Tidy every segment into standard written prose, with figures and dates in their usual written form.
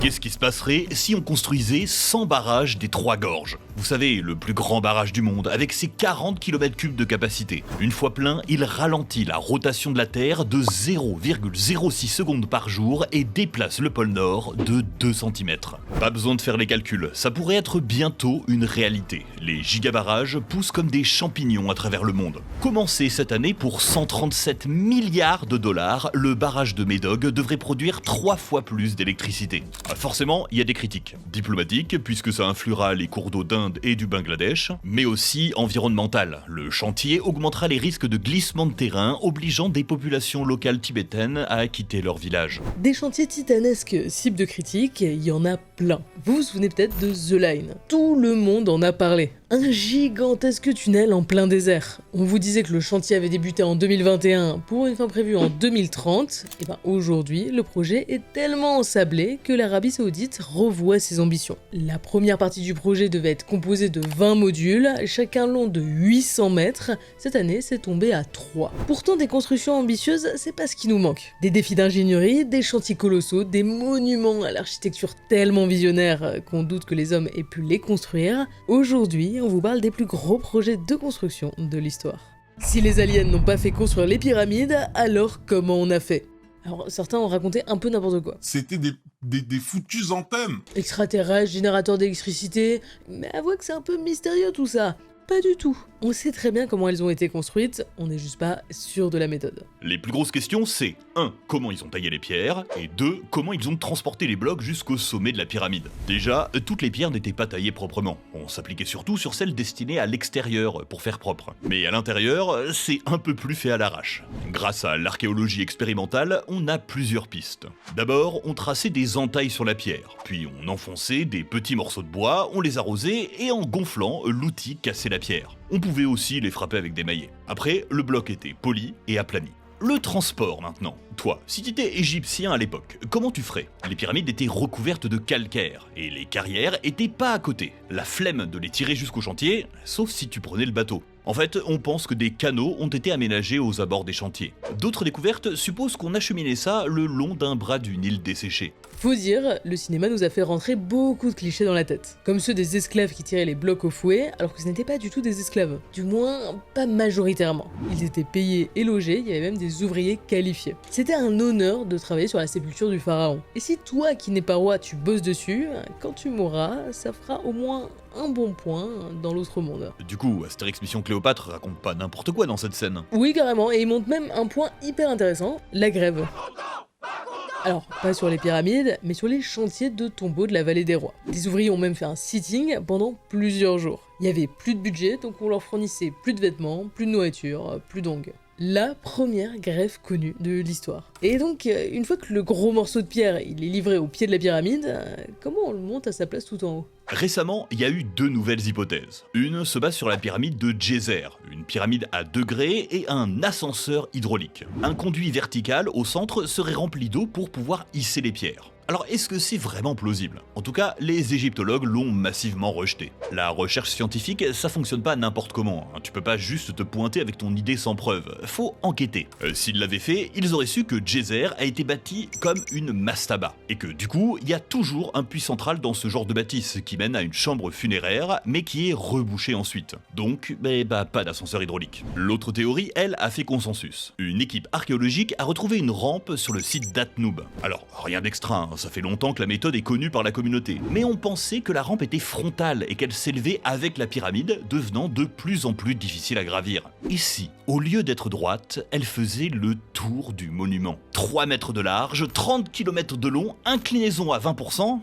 Qu'est-ce qui se passerait si on construisait 100 barrages des Trois Gorges? Vous savez, le plus grand barrage du monde, avec ses 40 km3 de capacité. Une fois plein, il ralentit la rotation de la Terre de 0,06 secondes par jour et déplace le pôle Nord de 2 cm. Pas besoin de faire les calculs, ça pourrait être bientôt une réalité. Les gigabarrages poussent comme des champignons à travers le monde. Commencé cette année pour 137 milliards de dollars, le barrage de Médoc devrait produire 3 fois plus d'électricité. Forcément, il y a des critiques. Diplomatiques, puisque ça influera les cours d'eau d'Inde et du Bangladesh, mais aussi environnementales. Le chantier augmentera les risques de glissement de terrain, obligeant des populations locales tibétaines à quitter leur village. Des chantiers titanesques cibles de critiques, il y en a plein. Vous vous souvenez peut-être de The Line. Tout le monde en a parlé. Un gigantesque tunnel en plein désert. On vous disait que le chantier avait débuté en 2021 pour une fin prévue en 2030. Et ben aujourd'hui, le projet est tellement ensablé que l'Arabie Saoudite revoit ses ambitions. La première partie du projet devait être composée de 20 modules, chacun long de 800 mètres. Cette année, c'est tombé à 3. Pourtant, des constructions ambitieuses, c'est pas ce qui nous manque. Des défis d'ingénierie, des chantiers colossaux, des monuments à l'architecture tellement visionnaire qu'on doute que les hommes aient pu les construire. Aujourd'hui, on vous parle des plus gros projets de construction de l'histoire. Si les aliens n'ont pas fait construire les pyramides, alors comment on a fait? Alors certains ont raconté un peu n'importe quoi. C'était des foutues antennes. Extraterrestres, générateurs d'électricité, mais avouez que c'est un peu mystérieux tout ça. Pas du tout. On sait très bien comment elles ont été construites, on n'est juste pas sûr de la méthode. Les plus grosses questions, c'est 1. Comment ils ont taillé les pierres, et 2. Comment ils ont transporté les blocs jusqu'au sommet de la pyramide. Déjà, toutes les pierres n'étaient pas taillées proprement. On s'appliquait surtout sur celles destinées à l'extérieur, pour faire propre. Mais à l'intérieur, c'est un peu plus fait à l'arrache. Grâce à l'archéologie expérimentale, on a plusieurs pistes. D'abord, on traçait des entailles sur la pierre, puis on enfonçait des petits morceaux de bois, on les arrosait, et en gonflant, l'outil cassait la pierre. On pouvait aussi les frapper avec des maillets. Après, le bloc était poli et aplani. Le transport maintenant. Toi, si t'étais égyptien à l'époque, comment tu ferais? Les pyramides étaient recouvertes de calcaire, et les carrières étaient pas à côté. La flemme de les tirer jusqu'au chantier, sauf si tu prenais le bateau. En fait, on pense que des canaux ont été aménagés aux abords des chantiers. D'autres découvertes supposent qu'on acheminait ça le long d'un bras d'une île desséchée. Faut dire, le cinéma nous a fait rentrer beaucoup de clichés dans la tête. Comme ceux des esclaves qui tiraient les blocs au fouet, alors que ce n'étaient pas du tout des esclaves. Du moins, pas majoritairement. Ils étaient payés et logés, il y avait même des ouvriers qualifiés. C'était un honneur de travailler sur la sépulture du pharaon. Et si toi qui n'es pas roi, tu bosses dessus, quand tu mourras, ça fera au moins un bon point dans l'autre monde. Du coup, Astérix Mission Cléopâtre raconte pas n'importe quoi dans cette scène. Oui, carrément, et il montre même un point hyper intéressant, la grève. Alors, pas sur les pyramides, mais sur les chantiers de tombeaux de la vallée des rois. Les ouvriers ont même fait un sitting pendant plusieurs jours. Il y avait plus de budget, donc on leur fournissait plus de vêtements, plus de nourriture, plus d'ongles. La première grève connue de l'histoire. Et donc, une fois que le gros morceau de pierre il est livré au pied de la pyramide, comment on le monte à sa place tout en haut? Récemment, il y a eu 2 nouvelles hypothèses. Une se base sur la pyramide de Djéser, une pyramide à degrés et un ascenseur hydraulique. Un conduit vertical au centre serait rempli d'eau pour pouvoir hisser les pierres. Alors est-ce que c'est vraiment plausible? En tout cas, les égyptologues l'ont massivement rejeté. La recherche scientifique, ça fonctionne pas n'importe comment. Tu peux pas juste te pointer avec ton idée sans preuve. Faut enquêter. S'ils l'avaient fait, ils auraient su que Djéser a été bâti comme une mastaba. Et que du coup, il y a toujours un puits central dans ce genre de bâtisse qui mène à une chambre funéraire, mais qui est rebouchée ensuite. Donc, pas d'ascenseur hydraulique. L'autre théorie, elle, a fait consensus. Une équipe archéologique a retrouvé une rampe sur le site d'Atnoub. Alors, rien d'extra, ça fait longtemps que la méthode est connue par la communauté. Mais on pensait que la rampe était frontale et qu'elle s'élevait avec la pyramide, devenant de plus en plus difficile à gravir. Et si, au lieu d'être droite, elle faisait le tour du monument? 3 mètres de large, 30 km de long, inclinaison à 20%.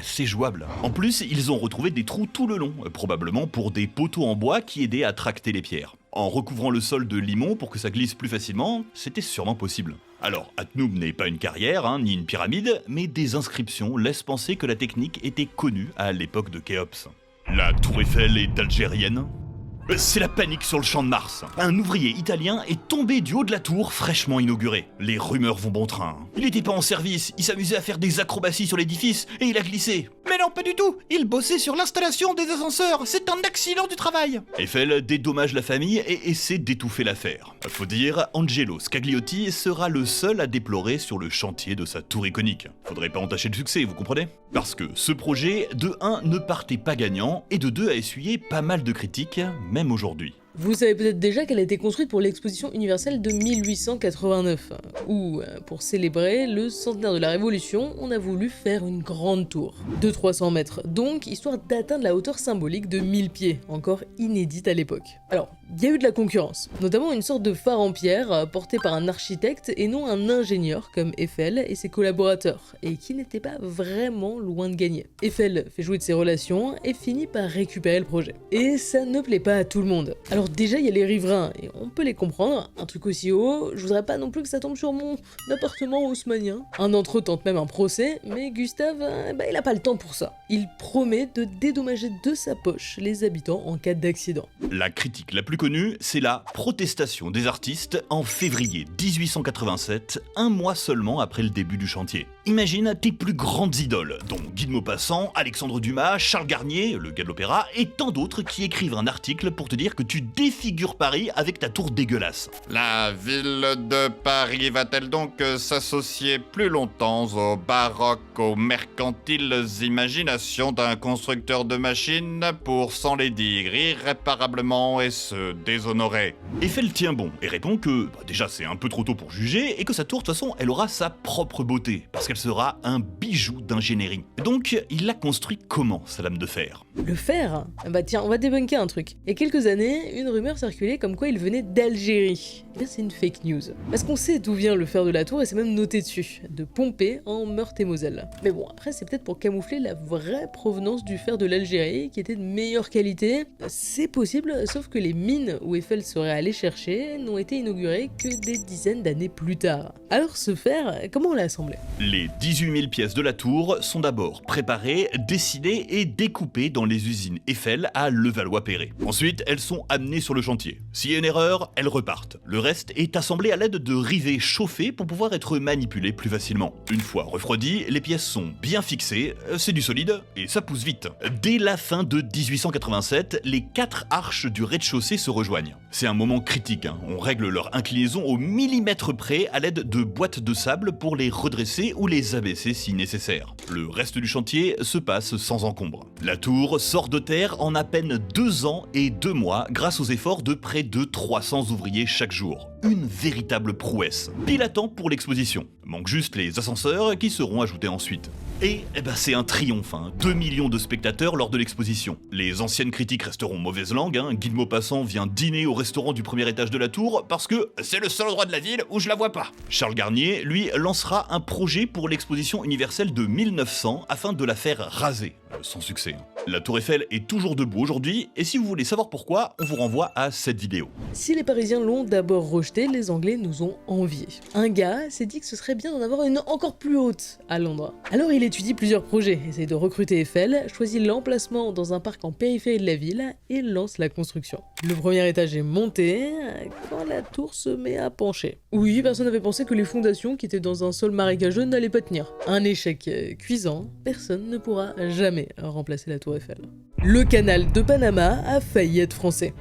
C'est jouable. En plus, ils ont retrouvé des trous tout le long, probablement pour des poteaux en bois qui aidaient à tracter les pierres. En recouvrant le sol de limon pour que ça glisse plus facilement, c'était sûrement possible. Alors, Atnoub n'est pas une carrière, ni une pyramide, mais des inscriptions laissent penser que la technique était connue à l'époque de Khéops. La tour Eiffel est algérienne? C'est la panique sur le champ de Mars. Un ouvrier italien est tombé du haut de la tour fraîchement inaugurée. Les rumeurs vont bon train. Il était pas en service, il s'amusait à faire des acrobaties sur l'édifice et il a glissé. Mais non, pas du tout. Il bossait sur l'installation des ascenseurs. C'est un accident du travail. Eiffel dédommage la famille et essaie d'étouffer l'affaire. Faut dire, Angelo Scagliotti sera le seul à déplorer sur le chantier de sa tour iconique. Faudrait pas entacher le succès, vous comprenez? Parce que ce projet, de 1, ne partait pas gagnant, et de 2, a essuyé pas mal de critiques, même aujourd'hui. Vous savez peut-être déjà qu'elle a été construite pour l'exposition universelle de 1889, où, pour célébrer le centenaire de la Révolution, on a voulu faire une grande tour. De 300 mètres donc, histoire d'atteindre la hauteur symbolique de 1000 pieds, encore inédite à l'époque. Alors, il y a eu de la concurrence, notamment une sorte de phare en pierre porté par un architecte et non un ingénieur comme Eiffel et ses collaborateurs, et qui n'était pas vraiment loin de gagner. Eiffel fait jouer de ses relations et finit par récupérer le projet. Et ça ne plaît pas à tout le monde. Alors déjà, il y a les riverains, et on peut les comprendre, un truc aussi haut, je voudrais pas non plus que ça tombe sur mon appartement haussmannien. Un d'entre eux tente même un procès, mais Gustave, il a pas le temps pour ça. Il promet de dédommager de sa poche les habitants en cas d'accident. La critique la plus connue, c'est la protestation des artistes en février 1887, un mois seulement après le début du chantier. Imagine tes plus grandes idoles, dont Guy de Maupassant, Alexandre Dumas, Charles Garnier, le gars de l'opéra, et tant d'autres qui écrivent un article pour te dire que tu défigures Paris avec ta tour dégueulasse. La ville de Paris va-t-elle donc s'associer plus longtemps au baroque, aux mercantiles imaginations d'un constructeur de machines pour s'enlaidir irréparablement et se déshonorer? Eiffel tient bon et répond que déjà c'est un peu trop tôt pour juger et que sa tour de toute façon elle aura sa propre beauté parce qu'elle sera un bijou d'ingénierie. Donc il l'a construit comment, sa lame de fer? Le fer? Tiens, on va débunker un truc. Il y a quelques années, une rumeur circulait comme quoi il venait d'Algérie. Eh bien c'est une fake news. Parce qu'on sait d'où vient le fer de la tour et c'est même noté dessus, de Pompée en Meurthe-et-Moselle. Mais bon, après c'est peut-être pour camoufler la vraie provenance du fer de l'Algérie, qui était de meilleure qualité. C'est possible, sauf que les mines où Eiffel serait allé chercher n'ont été inaugurées que des dizaines d'années plus tard. Alors ce fer, comment on l'a assemblé? Les 18 000 pièces de la tour sont d'abord préparées, dessinées et découpées dans les usines Eiffel à Levallois-Perret. Ensuite, elles sont amenées sur le chantier. S'il y a une erreur, elles repartent. Le reste est assemblé à l'aide de rivets chauffés pour pouvoir être manipulés plus facilement. Une fois refroidies, les pièces sont bien fixées, c'est du solide et ça pousse vite. Dès la fin de 1887, les 4 arches du rez-de-chaussée se rejoignent. C'est un moment critique, on règle leur inclinaison au millimètre près à l'aide de boîtes de sable pour les redresser ou les abaisser si nécessaire. Le reste du chantier se passe sans encombre. La tour sort de terre en à peine 2 ans et 2 mois grâce aux efforts de près de 300 ouvriers chaque jour. Une véritable prouesse. Pile à temps pour l'exposition. Manque juste les ascenseurs qui seront ajoutés ensuite. Et c'est un triomphe, 2 millions de spectateurs lors de l'exposition. Les anciennes critiques resteront mauvaise langue, Guy de Maupassant vient dîner au restaurant du premier étage de la tour parce que c'est le seul endroit de la ville où je la vois pas. Charles Garnier, lui, lancera un projet pour l'exposition universelle de 1900 afin de la faire raser. Sans succès. La tour Eiffel est toujours debout aujourd'hui, et si vous voulez savoir pourquoi, on vous renvoie à cette vidéo. Si les Parisiens l'ont d'abord rejeté, les Anglais nous ont enviés. Un gars s'est dit que ce serait bien d'en avoir une encore plus haute à Londres. Alors il étudie plusieurs projets, essaye de recruter Eiffel, choisit l'emplacement dans un parc en périphérie de la ville et lance la construction. Le premier étage est monté quand la tour se met à pencher. Oui, personne n'avait pensé que les fondations qui étaient dans un sol marécageux n'allaient pas tenir. Un échec cuisant, personne ne pourra jamais remplacer la tour Eiffel. Le canal de Panama a failli être français.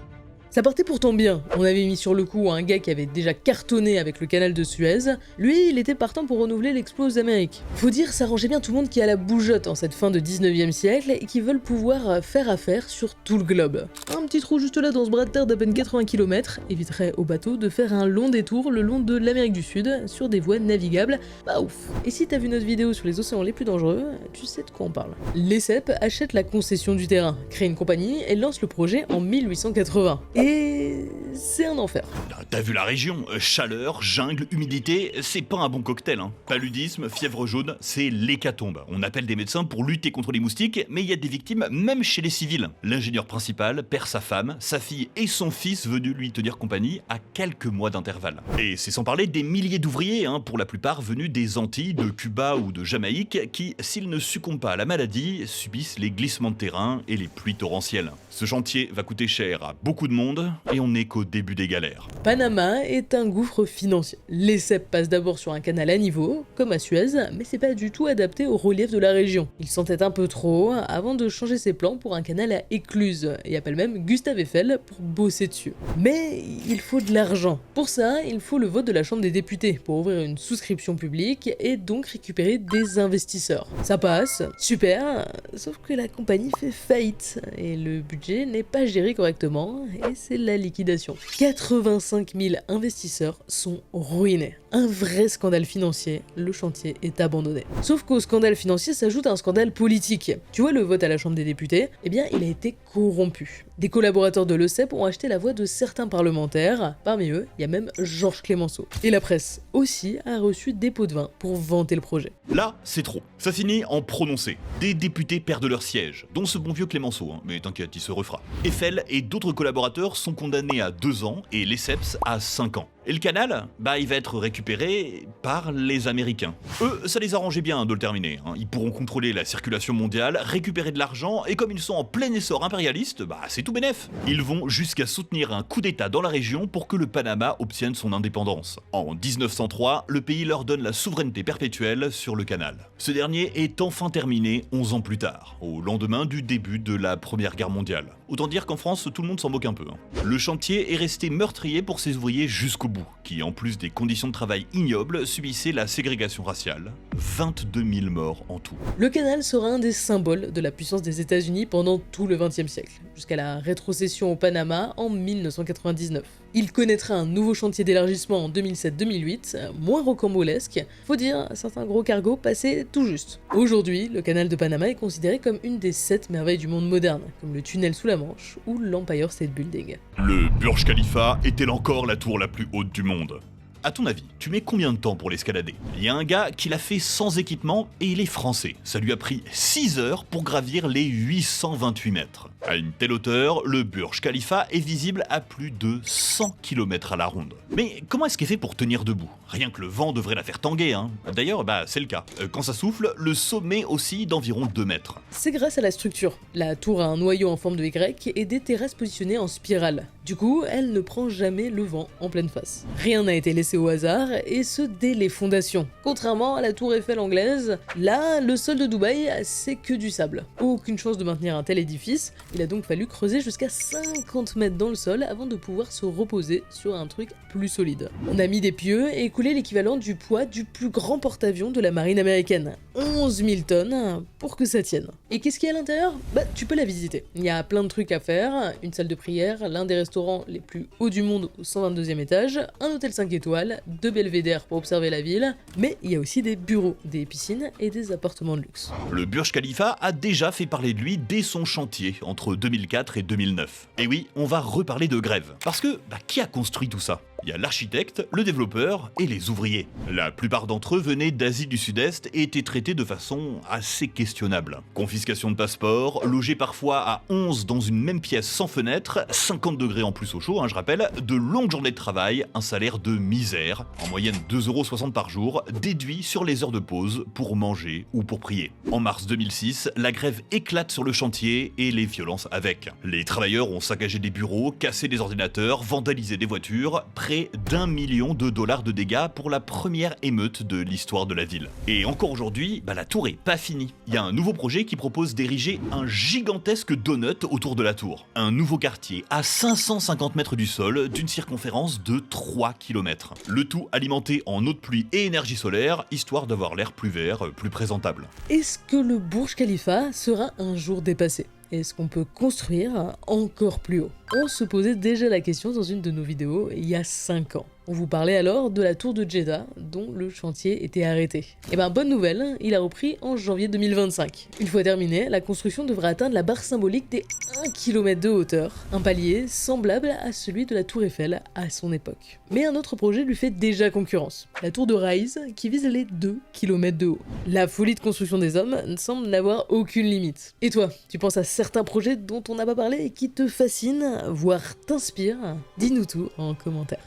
Ça partait pourtant bien, on avait mis sur le coup un gars qui avait déjà cartonné avec le canal de Suez, lui il était partant pour renouveler l'explo aux Amériques. Faut dire, ça arrangeait bien tout le monde qui a la bougeotte en cette fin de 19e siècle et qui veulent pouvoir faire affaire sur tout le globe. Un petit trou juste là dans ce bras de terre d'à peine 80 km éviterait au bateau de faire un long détour le long de l'Amérique du Sud sur des voies navigables, pas ouf. Et si t'as vu notre vidéo sur les océans les plus dangereux, tu sais de quoi on parle. L'ESEP achète la concession du terrain, crée une compagnie et lance le projet en 1880. Et c'est un enfer. T'as vu la région? Chaleur, jungle, humidité, c'est pas un bon cocktail. Paludisme, fièvre jaune, c'est l'hécatombe. On appelle des médecins pour lutter contre les moustiques, mais il y a des victimes même chez les civils. L'ingénieur principal perd sa femme, sa fille et son fils venus lui tenir compagnie à quelques mois d'intervalle. Et c'est sans parler des milliers d'ouvriers, pour la plupart venus des Antilles, de Cuba ou de Jamaïque, qui, s'ils ne succombent pas à la maladie, subissent les glissements de terrain et les pluies torrentielles. Ce chantier va coûter cher à beaucoup de monde, et on est qu'au jusqu'au début des galères. Panama est un gouffre financier. Les cèpes passent d'abord sur un canal à niveau, comme à Suez, mais c'est pas du tout adapté au relief de la région. Il s'entête un peu trop avant de changer ses plans pour un canal à écluse, et appelle même Gustave Eiffel pour bosser dessus. Mais il faut de l'argent. Pour ça, il faut le vote de la Chambre des députés pour ouvrir une souscription publique et donc récupérer des investisseurs. Ça passe, super, sauf que la compagnie fait faillite et le budget n'est pas géré correctement et c'est la liquidation. 85 000 investisseurs sont ruinés. Un vrai scandale financier, le chantier est abandonné. Sauf qu'au scandale financier s'ajoute un scandale politique. Tu vois le vote à la Chambre des députés? Eh bien, il a été corrompu. Des collaborateurs de l'ESSEP ont acheté la voix de certains parlementaires, parmi eux, il y a même Georges Clémenceau. Et la presse aussi a reçu des pots de vin pour vanter le projet. Là, c'est trop. Ça finit en prononcé. Des députés perdent leur siège, dont ce bon vieux Clémenceau, hein. Mais t'inquiète, il se refera. Eiffel et d'autres collaborateurs sont condamnés à 2 ans et Lesseps à 5 ans. Et le canal, il va être récupéré par les Américains. Eux, ça les arrangeait bien de le terminer, hein. Ils pourront contrôler la circulation mondiale, récupérer de l'argent, et comme ils sont en plein essor impérialiste, c'est tout bénef. Ils vont jusqu'à soutenir un coup d'état dans la région pour que le Panama obtienne son indépendance. En 1903, le pays leur donne la souveraineté perpétuelle sur le canal. Ce dernier est enfin terminé 11 ans plus tard, au lendemain du début de la Première Guerre mondiale. Autant dire qu'en France, tout le monde s'en moque un peu, hein. Le chantier est resté meurtrier pour ses ouvriers jusqu'au bout, qui, en plus des conditions de travail ignobles, subissaient la ségrégation raciale. 22 000 morts en tout. Le canal sera un des symboles de la puissance des États-Unis pendant tout le XXe siècle, jusqu'à la rétrocession au Panama en 1999. Il connaîtra un nouveau chantier d'élargissement en 2007-2008, moins rocambolesque, faut dire, certains gros cargos passaient tout juste. Aujourd'hui, le canal de Panama est considéré comme une des 7 merveilles du monde moderne, comme le tunnel sous la Manche ou l'Empire State Building. Le Burj Khalifa est-elle encore la tour la plus haute du monde ? À ton avis, tu mets combien de temps pour l'escalader? Il y a un gars qui l'a fait sans équipement et il est français. Ça lui a pris 6 heures pour gravir les 828 mètres. À une telle hauteur, le Burj Khalifa est visible à plus de 100 km à la ronde. Mais comment est-ce qu'elle fait pour tenir debout? Rien que le vent devrait la faire tanguer, hein. D'ailleurs, c'est le cas. Quand ça souffle, le sommet oscille d'environ 2 mètres. C'est grâce à la structure. La tour a un noyau en forme de Y et des terrasses positionnées en spirale. Du coup, elle ne prend jamais le vent en pleine face. Rien n'a été laissé au hasard, et ce dès les fondations. Contrairement à la tour Eiffel anglaise, là, le sol de Dubaï, c'est que du sable. Aucune chance de maintenir un tel édifice, il a donc fallu creuser jusqu'à 50 mètres dans le sol avant de pouvoir se reposer sur un truc plus solide. On a mis des pieux et écoulé l'équivalent du poids du plus grand porte-avions de la marine américaine. 11 000 tonnes pour que ça tienne. Et qu'est-ce qu'il y a à l'intérieur? Tu peux la visiter. Il y a plein de trucs à faire, une salle de prière, l'un des restaurants les plus hauts du monde au 122e étage, un hôtel 5 étoiles, 2 belvédères pour observer la ville, mais il y a aussi des bureaux, des piscines et des appartements de luxe. Le Burj Khalifa a déjà fait parler de lui dès son chantier, entre 2004 et 2009. Et oui, on va reparler de grève. Parce que, qui a construit tout ça? Il y a l'architecte, le développeur et les ouvriers. La plupart d'entre eux venaient d'Asie du Sud-Est et étaient traités de façon assez questionnable. Confiscation de passeports, logés parfois à 11 dans une même pièce sans fenêtre, 50 degrés en plus au chaud, je rappelle, de longues journées de travail, un salaire de misère, en moyenne 2,60 € par jour, déduit sur les heures de pause pour manger ou pour prier. En mars 2006, la grève éclate sur le chantier et les violences avec. Les travailleurs ont saccagé des bureaux, cassé des ordinateurs, vandalisé des voitures, près d'1 million de dollars de dégâts pour la première émeute de l'histoire de la ville. Et encore aujourd'hui, la tour est pas finie. Il y a un nouveau projet qui propose d'ériger un gigantesque donut autour de la tour. Un nouveau quartier à 550 mètres du sol, d'une circonférence de 3 km. Le tout alimenté en eau de pluie et énergie solaire, histoire d'avoir l'air plus vert, plus présentable. Est-ce que le Burj Khalifa sera un jour dépassé? Est-ce qu'on peut construire encore plus haut? On se posait déjà la question dans une de nos vidéos il y a 5 ans. On vous parlait alors de la tour de Jeddah, dont le chantier était arrêté. Et bonne nouvelle, il a repris en janvier 2025. Une fois terminé, la construction devrait atteindre la barre symbolique des 1 km de hauteur, un palier semblable à celui de la tour Eiffel à son époque. Mais un autre projet lui fait déjà concurrence, la tour de Rise, qui vise les 2 km de haut. La folie de construction des hommes semble n'avoir aucune limite. Et toi, tu penses à certains projets dont on n'a pas parlé et qui te fascinent, voire t'inspirent? Dis-nous tout en commentaire.